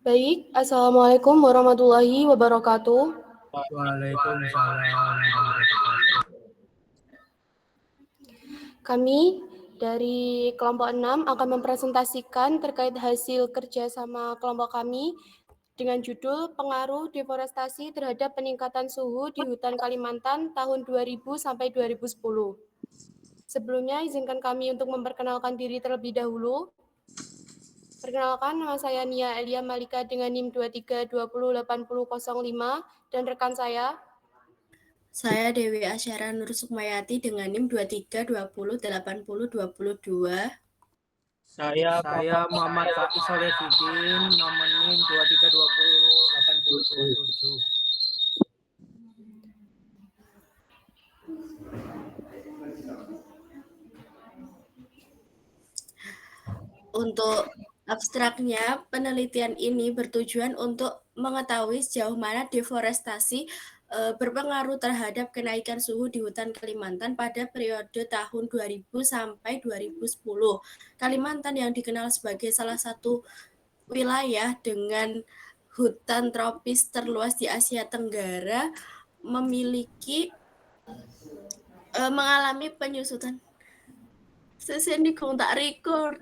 Baik, Assalamualaikum warahmatullahi wabarakatuh. Waalaikumsalam warahmatullahi wabarakatuh. Kami dari kelompok 6 akan mempresentasikan terkait hasil kerjasama kelompok kami dengan judul Pengaruh Deforestasi Terhadap Peningkatan Suhu di Hutan Kalimantan tahun 2000 sampai 2010. Sebelumnya, izinkan kami untuk memperkenalkan diri terlebih dahulu. Perkenalkan, nama saya Nia Elia Malika dengan NIM 23208005 dan rekan saya. Saya Dewi Asyara Nur Sukmayati dengan NIM 23208022. Saya Muhammad Faiz Solehudin, nomor NIM 23208027. Untuk abstraknya, penelitian ini bertujuan untuk mengetahui sejauh mana deforestasi berpengaruh terhadap kenaikan suhu di hutan Kalimantan pada periode tahun 2000 sampai 2010. Kalimantan yang dikenal sebagai salah satu wilayah dengan hutan tropis terluas di Asia Tenggara mengalami penyusutan. Sesini kong tak record.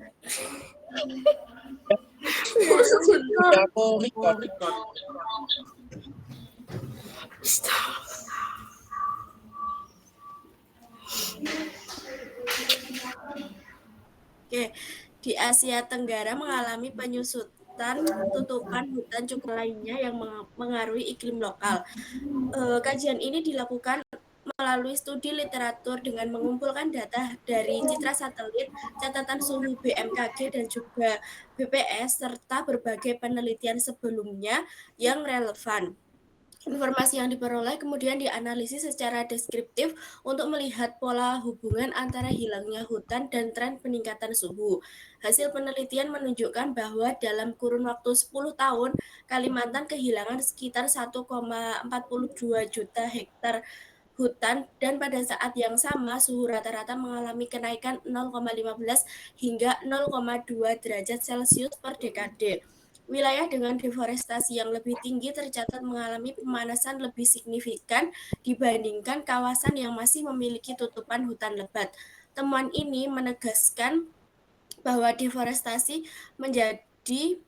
Oke, di Asia Tenggara mengalami penyusutan tutupan hutan cukup lainnya yang mengaruhi iklim lokal. Kajian ini dilakukan melalui studi literatur dengan mengumpulkan data dari citra satelit, catatan suhu BMKG dan juga BPS, serta berbagai penelitian sebelumnya yang relevan. Informasi yang diperoleh kemudian dianalisis secara deskriptif untuk melihat pola hubungan antara hilangnya hutan dan tren peningkatan suhu. Hasil penelitian menunjukkan bahwa dalam kurun waktu 10 tahun, Kalimantan kehilangan sekitar 1,42 juta hektar hutan dan pada saat yang sama suhu rata-rata mengalami kenaikan 0,15 hingga 0,2 derajat Celcius per dekade. Wilayah dengan deforestasi yang lebih tinggi tercatat mengalami pemanasan lebih signifikan dibandingkan kawasan yang masih memiliki tutupan hutan lebat. Temuan ini menegaskan bahwa deforestasi menjadi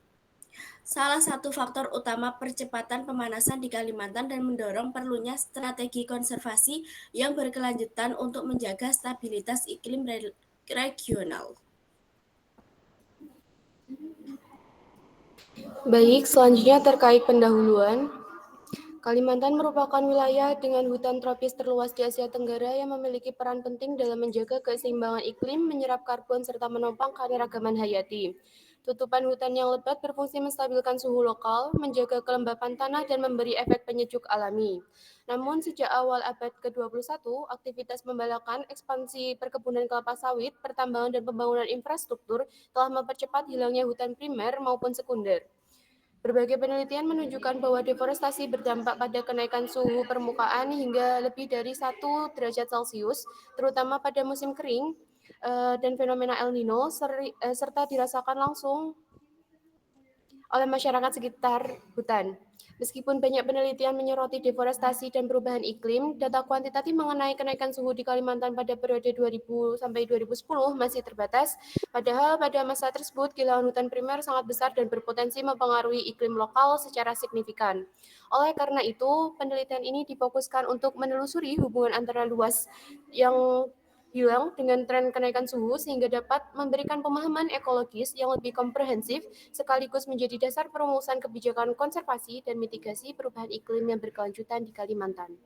salah satu faktor utama percepatan pemanasan di Kalimantan dan mendorong perlunya strategi konservasi yang berkelanjutan untuk menjaga stabilitas iklim regional. Baik, selanjutnya terkait pendahuluan. Kalimantan merupakan wilayah dengan hutan tropis terluas di Asia Tenggara yang memiliki peran penting dalam menjaga keseimbangan iklim, menyerap karbon, serta menopang keanekaragaman hayati. Tutupan hutan yang lebat berfungsi menstabilkan suhu lokal, menjaga kelembapan tanah, dan memberi efek penyejuk alami. Namun, sejak awal abad ke-21, aktivitas pembalakan, ekspansi perkebunan kelapa sawit, pertambangan, dan pembangunan infrastruktur telah mempercepat hilangnya hutan primer maupun sekunder. Berbagai penelitian menunjukkan bahwa deforestasi berdampak pada kenaikan suhu permukaan hingga lebih dari 1 derajat Celcius, terutama pada musim kering dan fenomena El Nino, serta dirasakan langsung oleh masyarakat sekitar hutan. Meskipun banyak penelitian menyoroti deforestasi dan perubahan iklim, data kuantitatif mengenai kenaikan suhu di Kalimantan pada periode 2000 sampai 2010 masih terbatas, padahal pada masa tersebut kehilangan hutan primer sangat besar dan berpotensi mempengaruhi iklim lokal secara signifikan. Oleh karena itu, penelitian ini difokuskan untuk menelusuri hubungan antara luas yang hilang dengan tren kenaikan suhu sehingga dapat memberikan pemahaman ekologis yang lebih komprehensif sekaligus menjadi dasar perumusan kebijakan konservasi dan mitigasi perubahan iklim yang berkelanjutan di Kalimantan.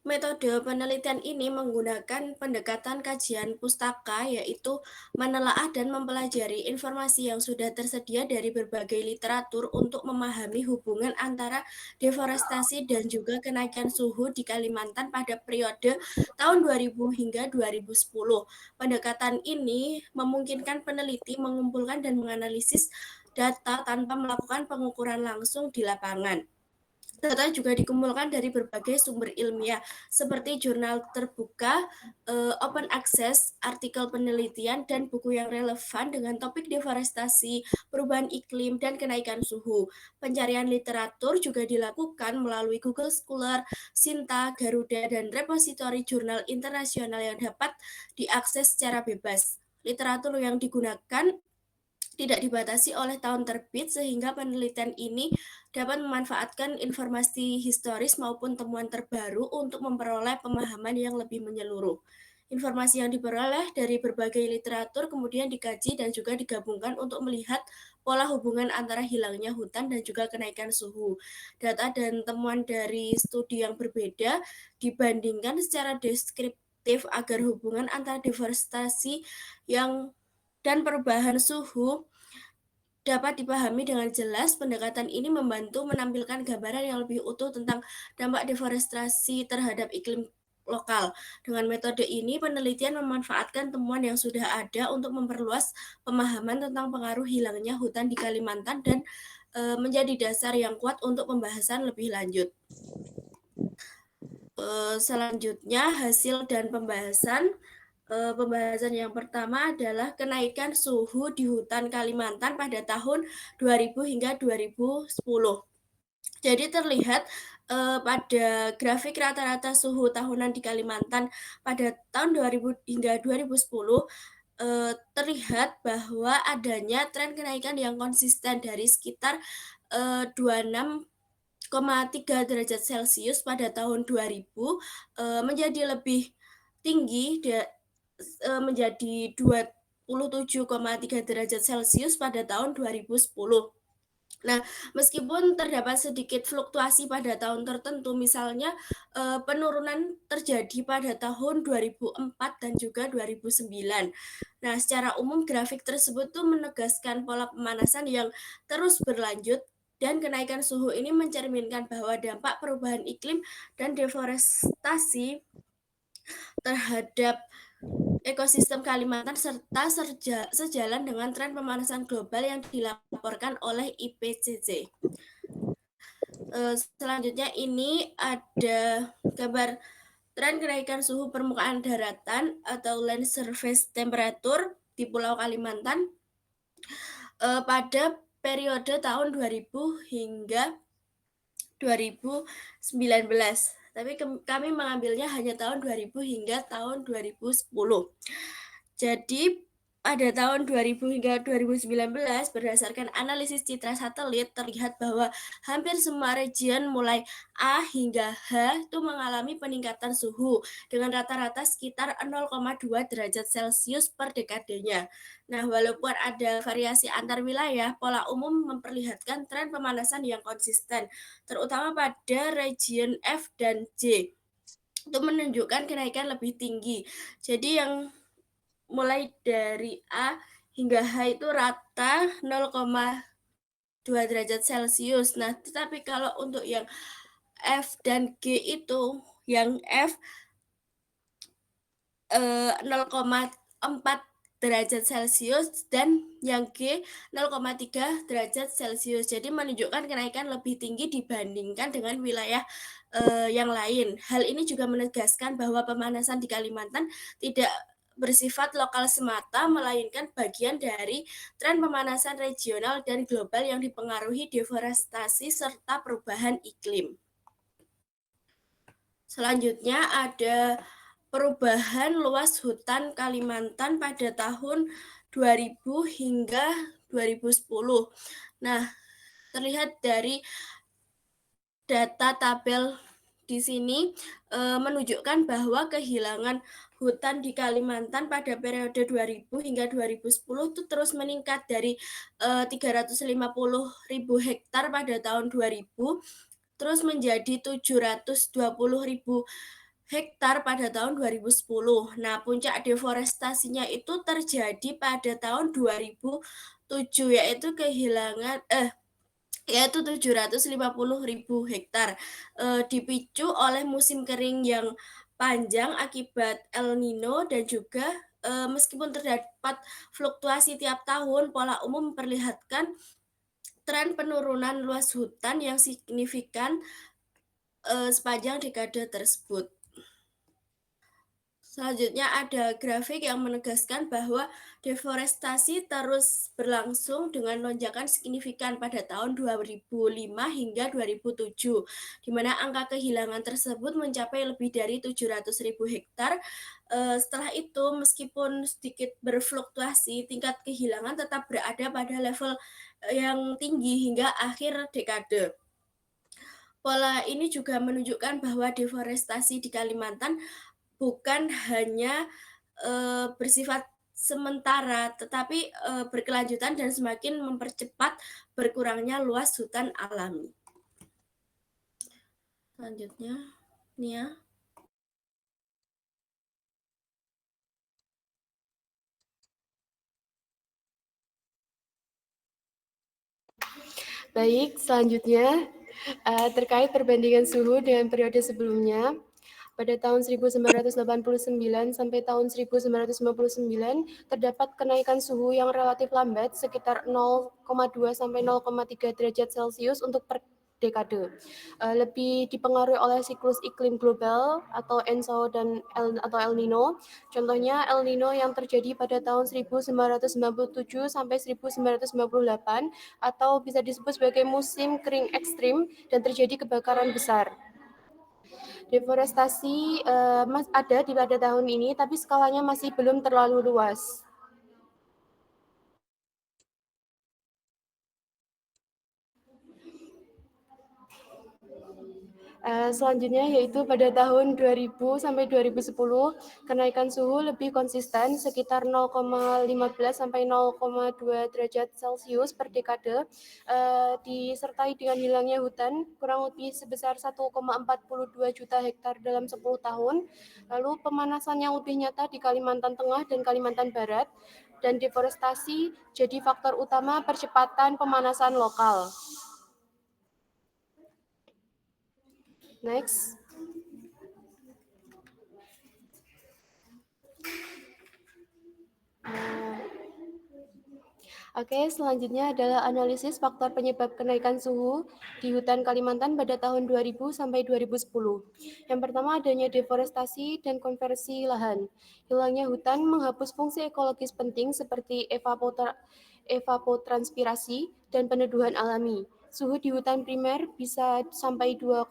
Metode penelitian ini menggunakan pendekatan kajian pustaka, yaitu menelaah dan mempelajari informasi yang sudah tersedia dari berbagai literatur untuk memahami hubungan antara deforestasi dan juga kenaikan suhu di Kalimantan pada periode tahun 2000 hingga 2010. Pendekatan ini memungkinkan peneliti mengumpulkan dan menganalisis data tanpa melakukan pengukuran langsung di lapangan. Data juga dikumpulkan dari berbagai sumber ilmiah seperti jurnal terbuka, open access, artikel penelitian, dan buku yang relevan dengan topik deforestasi, perubahan iklim, dan kenaikan suhu. Pencarian literatur juga dilakukan melalui Google Scholar, Sinta, Garuda, dan repositori jurnal internasional yang dapat diakses secara bebas. Literatur yang digunakan tidak dibatasi oleh tahun terbit, sehingga penelitian ini dapat memanfaatkan informasi historis maupun temuan terbaru untuk memperoleh pemahaman yang lebih menyeluruh. Informasi yang diperoleh dari berbagai literatur kemudian dikaji dan juga digabungkan untuk melihat pola hubungan antara hilangnya hutan dan juga kenaikan suhu. Data dan temuan dari studi yang berbeda dibandingkan secara deskriptif agar hubungan antara deforestasi dan perubahan suhu dapat dipahami dengan jelas. Pendekatan ini membantu menampilkan gambaran yang lebih utuh tentang dampak deforestasi terhadap iklim lokal. Dengan metode ini, penelitian memanfaatkan temuan yang sudah ada untuk memperluas pemahaman tentang pengaruh hilangnya hutan di Kalimantan dan menjadi dasar yang kuat untuk pembahasan lebih lanjut. Selanjutnya, hasil dan pembahasan. Pembahasan yang pertama adalah kenaikan suhu di hutan Kalimantan pada tahun 2000 hingga 2010. Jadi terlihat pada grafik rata-rata suhu tahunan di Kalimantan pada tahun 2000 hingga 2010 terlihat bahwa adanya tren kenaikan yang konsisten dari sekitar 26,3 derajat Celcius pada tahun 2000 menjadi lebih tinggi menjadi 27,3 derajat Celcius pada tahun 2010. Nah, meskipun terdapat sedikit fluktuasi pada tahun tertentu, misalnya penurunan terjadi pada tahun 2004 dan juga 2009. Nah, secara umum grafik tersebut tuh menegaskan pola pemanasan yang terus berlanjut, dan kenaikan suhu ini mencerminkan bahwa dampak perubahan iklim dan deforestasi terhadap ekosistem Kalimantan serta sejalan dengan tren pemanasan global yang dilaporkan oleh IPCC. Selanjutnya ini ada gambar tren kenaikan suhu permukaan daratan atau land surface temperature di Pulau Kalimantan pada periode tahun 2000 hingga 2019. Tapi kami mengambilnya hanya tahun 2000 hingga tahun 2010. Jadi pada tahun 2000 hingga 2019, berdasarkan analisis citra satelit, terlihat bahwa hampir semua region mulai A hingga H itu mengalami peningkatan suhu dengan rata-rata sekitar 0,2 derajat Celcius per dekadenya. Nah, walaupun ada variasi antar wilayah, pola umum memperlihatkan tren pemanasan yang konsisten, terutama pada region F dan J. Itu menunjukkan kenaikan lebih tinggi. Jadi yang mulai dari A hingga H itu rata 0,2 derajat Celcius. Nah, tetapi kalau untuk yang F dan G itu, yang F 0,4 derajat Celcius dan yang G 0,3 derajat Celcius. Jadi menunjukkan kenaikan lebih tinggi dibandingkan dengan wilayah yang lain. Hal ini juga menegaskan bahwa pemanasan di Kalimantan tidak bersifat lokal semata, melainkan bagian dari tren pemanasan regional dan global yang dipengaruhi deforestasi serta perubahan iklim. Selanjutnya ada perubahan luas hutan Kalimantan pada tahun 2000 hingga 2010. Nah, terlihat dari data tabel di sini menunjukkan bahwa kehilangan hutan di Kalimantan pada periode 2000 hingga 2010 itu terus meningkat dari 350.000 hektar pada tahun 2000 terus menjadi 720.000 hektar pada tahun 2010. Nah, puncak deforestasinya itu terjadi pada tahun 2007 yaitu 750.000 hektar, dipicu oleh musim kering yang panjang akibat El Nino dan juga meskipun terdapat fluktuasi tiap tahun, pola umum memperlihatkan tren penurunan luas hutan yang signifikan sepanjang dekade tersebut. Selanjutnya ada grafik yang menegaskan bahwa deforestasi terus berlangsung dengan lonjakan signifikan pada tahun 2005 hingga 2007, di mana angka kehilangan tersebut mencapai lebih dari 700.000 hektar. Setelah itu, meskipun sedikit berfluktuasi, tingkat kehilangan tetap berada pada level yang tinggi hingga akhir dekade. Pola ini juga menunjukkan bahwa deforestasi di Kalimantan bukan hanya bersifat sementara, tetapi berkelanjutan dan semakin mempercepat berkurangnya luas hutan alami. Selanjutnya, Nia. Baik, selanjutnya terkait perbandingan suhu dengan periode sebelumnya. Pada tahun 1989 sampai tahun 1959 terdapat kenaikan suhu yang relatif lambat sekitar 0,2 sampai 0,3 derajat Celcius untuk per dekade. Lebih dipengaruhi oleh siklus iklim global atau ENSO dan El Nino. Contohnya El Nino yang terjadi pada tahun 1997 sampai 1998 atau bisa disebut sebagai musim kering ekstrim dan terjadi kebakaran besar. Deforestasi ada di pada tahun ini, tapi skalanya masih belum terlalu luas. Selanjutnya yaitu pada tahun 2000 sampai 2010 kenaikan suhu lebih konsisten sekitar 0,15 sampai 0,2 derajat Celcius per dekade, disertai dengan hilangnya hutan kurang lebih sebesar 1,42 juta hektar dalam 10 tahun. Lalu pemanasan yang lebih nyata di Kalimantan Tengah dan Kalimantan Barat, dan deforestasi jadi faktor utama percepatan pemanasan lokal. Next. Oke, selanjutnya adalah analisis faktor penyebab kenaikan suhu di hutan Kalimantan pada tahun 2000 sampai 2010. Yang pertama adanya deforestasi dan konversi lahan. Hilangnya hutan menghapus fungsi ekologis penting seperti evapotranspirasi dan peneduhan alami. Suhu di hutan primer bisa sampai 2,5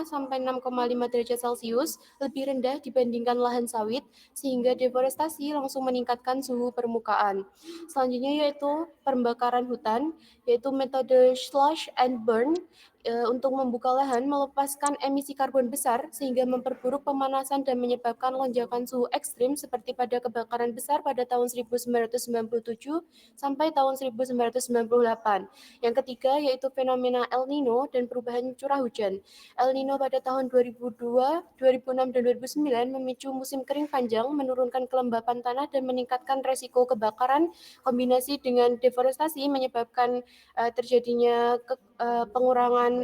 sampai 6,5 derajat Celcius, lebih rendah dibandingkan lahan sawit, sehingga deforestasi langsung meningkatkan suhu permukaan. Selanjutnya yaitu pembakaran hutan, yaitu metode slash and burn, untuk membuka lahan melepaskan emisi karbon besar sehingga memperburuk pemanasan dan menyebabkan lonjakan suhu ekstrim seperti pada kebakaran besar pada tahun 1997 sampai tahun 1998. Yang ketiga yaitu fenomena El Nino dan perubahan curah hujan. El Nino pada tahun 2002, 2006, dan 2009 memicu musim kering panjang, menurunkan kelembapan tanah dan meningkatkan resiko kebakaran. Kombinasi dengan deforestasi menyebabkan terjadinya pengurangan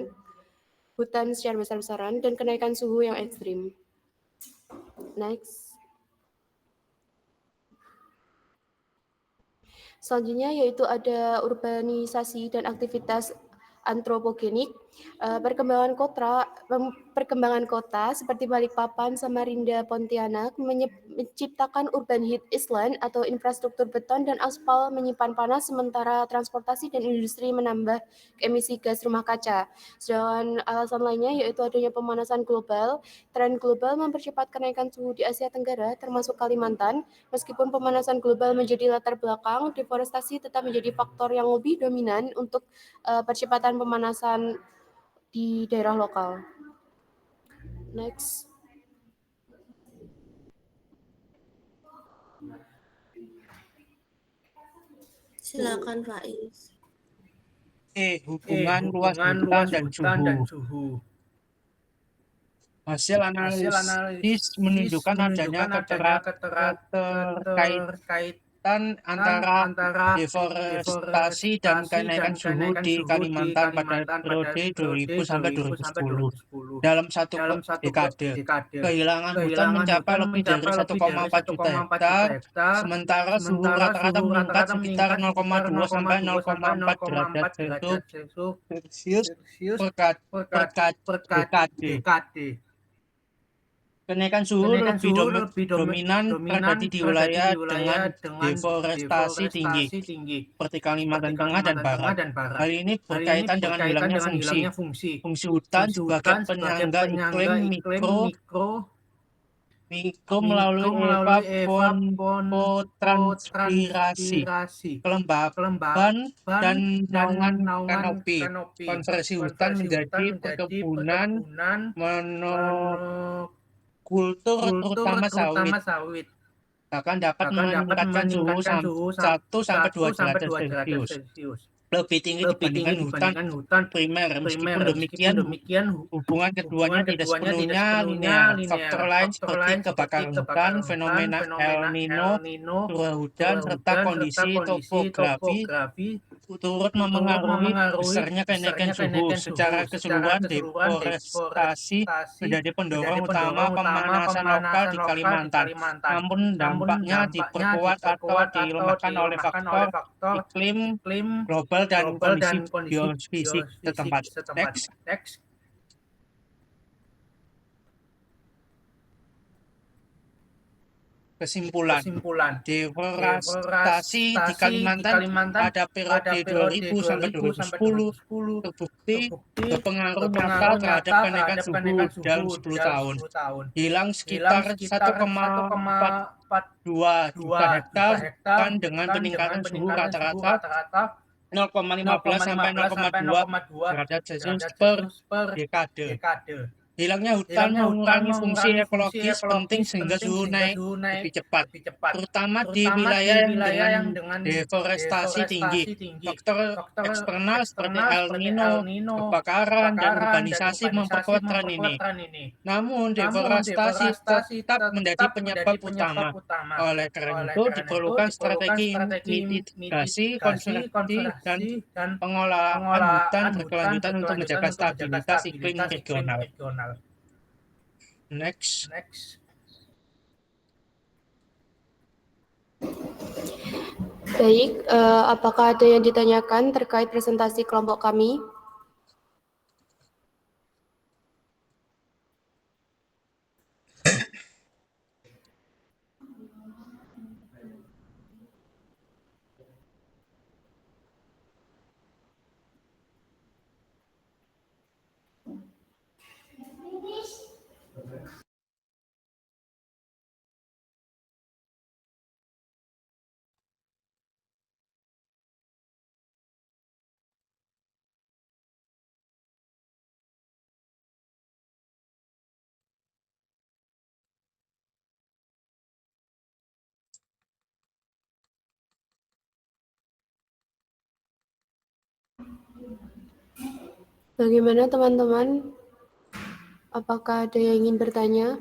hutan secara besar-besaran dan kenaikan suhu yang ekstrim. Next. Selanjutnya yaitu ada urbanisasi dan aktivitas antropogenik. Perkembangan kota seperti Balikpapan, Samarinda, Pontianak menciptakan urban heat island atau infrastruktur beton dan aspal menyimpan panas, sementara transportasi dan industri menambah emisi gas rumah kaca. Sedangkan alasan lainnya yaitu adanya pemanasan global. Tren global mempercepat kenaikan suhu di Asia Tenggara termasuk Kalimantan. Meskipun pemanasan global menjadi latar belakang, deforestasi tetap menjadi faktor yang lebih dominan untuk percepatan pemanasan di daerah lokal. Next. Silakan Faiz. Hubungan luas hutan dan suhu. Hasil analisis menunjukkan adanya keterkaitan antara deforestasi dan kenaikan suhu di Kalimantan pada periode 2000 sampai 2010. Dalam satu dekade, kehilangan hutan mencapai lebih dari 1,4 juta hektar, sementara suhu rata-rata meningkat sekitar 0,2 sampai 0,4 derajat Celcius per dekade. Kenaikan suhu lebih dominan terjadi di wilayah dengan deforestasi tinggi, seperti Kalimantan Tengah dan Barat. Hal ini berkaitan dengan hilangnya fungsi hutan sebagai penyangga iklim mikro melalui evapotranspirasi, kelembaban, dan naungan kanopi. Konversi hutan menjadi perkebunan monokultur terutama sawit bahkan dapat meningkatkan suhu 1 sampai 2 derajat Celcius lebih tinggi dibandingkan hutan primer. Meskipun demikian, hubungan keduanya tidak sepenuhnya linear. Faktor lain seperti kebakaran hutan, fenomena El Nino, curah hujan, serta kondisi topografi turut memengaruhi besarnya kenaikan suhu. Secara keseluruhan, deforestasi menjadi pendorong utama pemanasan lokal di Kalimantan. Namun dampaknya diperkuat atau dilemahkan oleh faktor iklim global dan kondisi geofisik setempat. Next. Kesimpulan, deforestasi di Kalimantan pada periode 2000 sampai 2010 terbukti berpengaruh nyata terhadap kenaikan suhu dalam 10 tahun. Hilang sekitar 1,42 juta hektar dan dengan peningkatan suhu rata-rata 0,15 sampai 0,2 derajat Celcius per dekade. Hilangnya hutan mengurangi fungsi ekologis penting sehingga suhu naik lebih cepat, terutama di wilayah yang dengan deforestasi tinggi. Faktor eksternal seperti El Nino, kebakaran, dan urbanisasi memperkuat tren ini. Namun, deforestasi tetap menjadi penyebab utama. Oleh karena itu, diperlukan strategi mitigasi, konservasi, dan pengolahan hutan berkelanjutan untuk menjaga stabilitas iklim regional. Next. Baik, apakah ada yang ditanyakan terkait presentasi kelompok kami? Bagaimana teman-teman? Apakah ada yang ingin bertanya?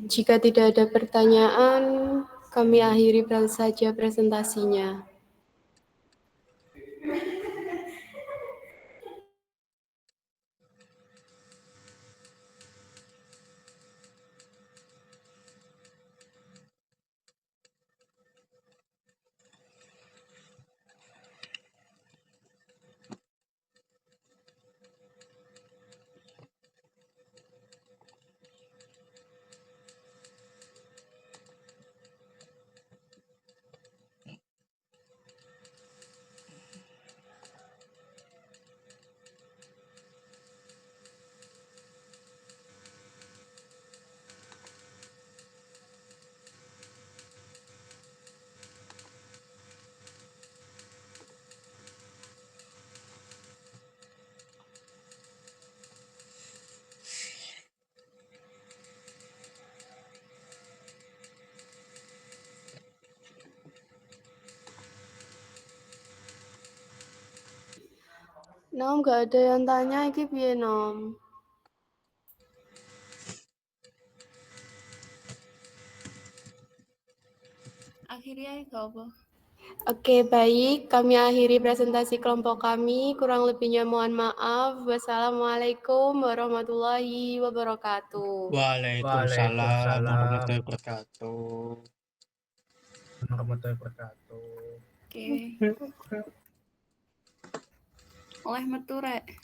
Jika tidak ada pertanyaan, kami akhiri saja presentasinya. Nom, gak ada yang tanya iki piye, Nom? Akhirnya itu apa? Oke, baik. Kami akhiri presentasi kelompok kami. Kurang lebihnya mohon maaf. Wassalamualaikum warahmatullahi wabarakatuh. Waalaikumsalam warahmatullahi wabarakatuh. Oke. Oleh metu rek.